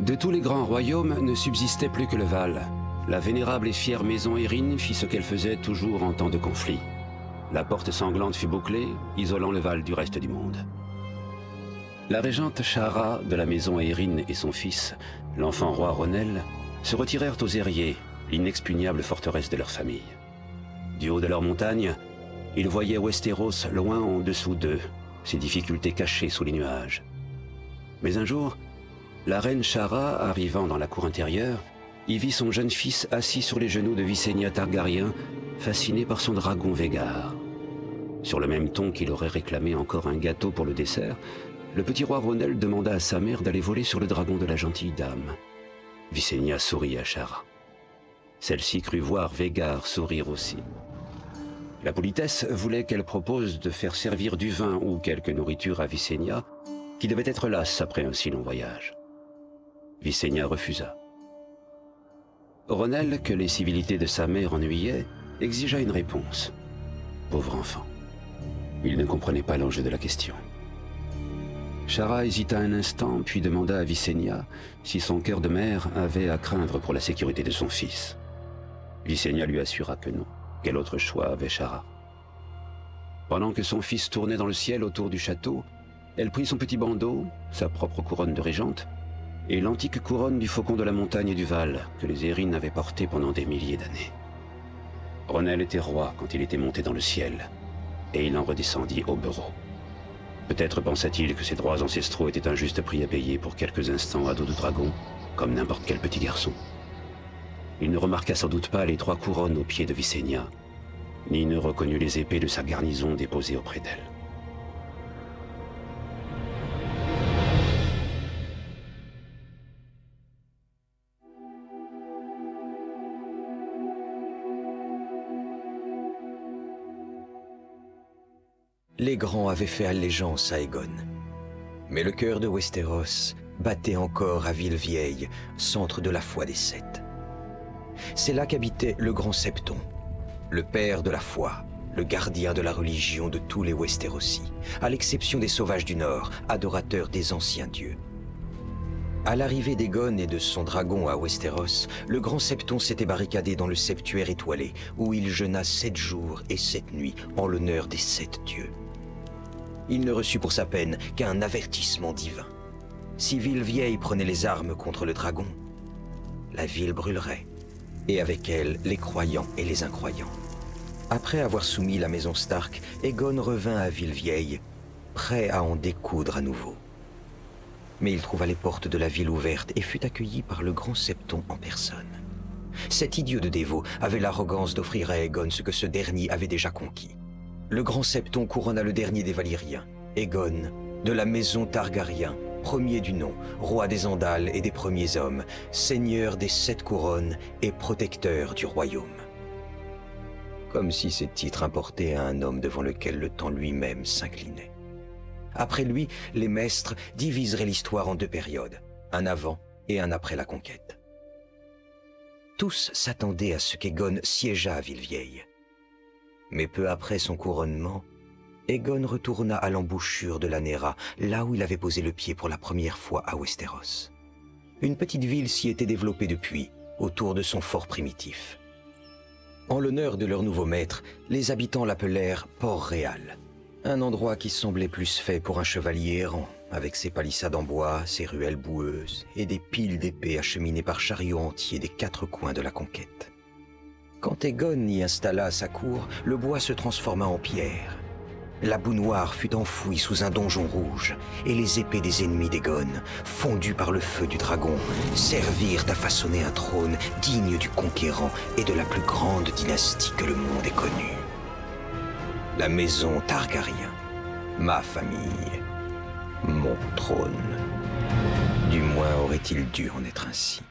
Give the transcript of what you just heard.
De tous les grands royaumes ne subsistait plus que le Val. La vénérable et fière maison Erin fit ce qu'elle faisait toujours en temps de conflit. La porte sanglante fut bouclée, isolant le Val du reste du monde. La régente Shara de la maison Erin et son fils, l'enfant roi Ronel, se retirèrent aux Airiers, l'inexpugnable forteresse de leur famille. Du haut de leur montagne, ils voyaient Westeros loin en dessous d'eux, ses difficultés cachées sous les nuages. Mais un jour, la reine Shara, arrivant dans la cour intérieure, y vit son jeune fils assis sur les genoux de Visenya Targaryen, fasciné par son dragon Vhagar. Sur le même ton qu'il aurait réclamé encore un gâteau pour le dessert, le petit roi Ronel demanda à sa mère d'aller voler sur le dragon de la gentille dame. Visenya sourit à Shara. Celle-ci crut voir Vhagar sourire aussi. La politesse voulait qu'elle propose de faire servir du vin ou quelque nourriture à Visenya, qui devait être lasse après un si long voyage. Visenya refusa. Ronel, que les civilités de sa mère ennuyaient, exigea une réponse. Pauvre enfant. Il ne comprenait pas l'enjeu de la question. Shara hésita un instant, puis demanda à Visenya si son cœur de mère avait à craindre pour la sécurité de son fils. Visenya lui assura que non. Quel autre choix avait Shara? Pendant que son fils tournait dans le ciel autour du château, elle prit son petit bandeau, sa propre couronne de régente, et l'antique couronne du faucon de la montagne et du Val que les Erin avaient porté pendant des milliers d'années. Ronel était roi quand il était monté dans le ciel, et il en redescendit au bureau. Peut-être pensa-t-il que ses droits ancestraux étaient un juste prix à payer pour quelques instants à dos de dragon, comme n'importe quel petit garçon. Il ne remarqua sans doute pas les 3 couronnes aux pieds de Visenya, ni ne reconnut les épées de sa garnison déposées auprès d'elle. Les grands avaient fait allégeance à Aegon. Mais le cœur de Westeros battait encore à Ville-Vieille, centre de la foi des Sept. C'est là qu'habitait le grand Septon, le père de la foi, le gardien de la religion de tous les Westerosi, à l'exception des sauvages du Nord, adorateurs des anciens dieux. À l'arrivée d'Aegon et de son dragon à Westeros, le grand Septon s'était barricadé dans le septuaire étoilé, où il jeûna 7 jours et 7 nuits en l'honneur des 7 dieux. Il ne reçut pour sa peine qu'un avertissement divin. Si Ville-Vieille prenait les armes contre le dragon, la ville brûlerait, et avec elle les croyants et les incroyants. Après avoir soumis la maison Stark, Aegon revint à Ville-Vieille, prêt à en découdre à nouveau. Mais il trouva les portes de la ville ouvertes et fut accueilli par le grand Septon en personne. Cet idiot de dévot avait l'arrogance d'offrir à Aegon ce que ce dernier avait déjà conquis. Le grand Septon couronna le dernier des Valyriens, Aegon, de la maison Targaryen, premier du nom, roi des Andals et des premiers hommes, seigneur des 7 couronnes et protecteur du royaume. Comme si ces titres importaient à un homme devant lequel le temps lui-même s'inclinait. Après lui, les maîtres diviseraient l'histoire en 2 périodes, un avant et un après la conquête. Tous s'attendaient à ce qu'Aegon siégeât à Ville-Vieille. Mais peu après son couronnement, Aegon retourna à l'embouchure de la Nera, là où il avait posé le pied pour la première fois à Westeros. Une petite ville s'y était développée depuis, autour de son fort primitif. En l'honneur de leur nouveau maître, les habitants l'appelèrent Port-Réal, un endroit qui semblait plus fait pour un chevalier errant, avec ses palissades en bois, ses ruelles boueuses et des piles d'épées acheminées par chariots entiers des 4 coins de la conquête. Quand Aegon y installa sa cour, le bois se transforma en pierre. La boue noire fut enfouie sous un donjon rouge, et les épées des ennemis d'Aegon, fondues par le feu du dragon, servirent à façonner un trône digne du conquérant et de la plus grande dynastie que le monde ait connue. La maison Targaryen, ma famille, mon trône. Du moins aurait-il dû en être ainsi.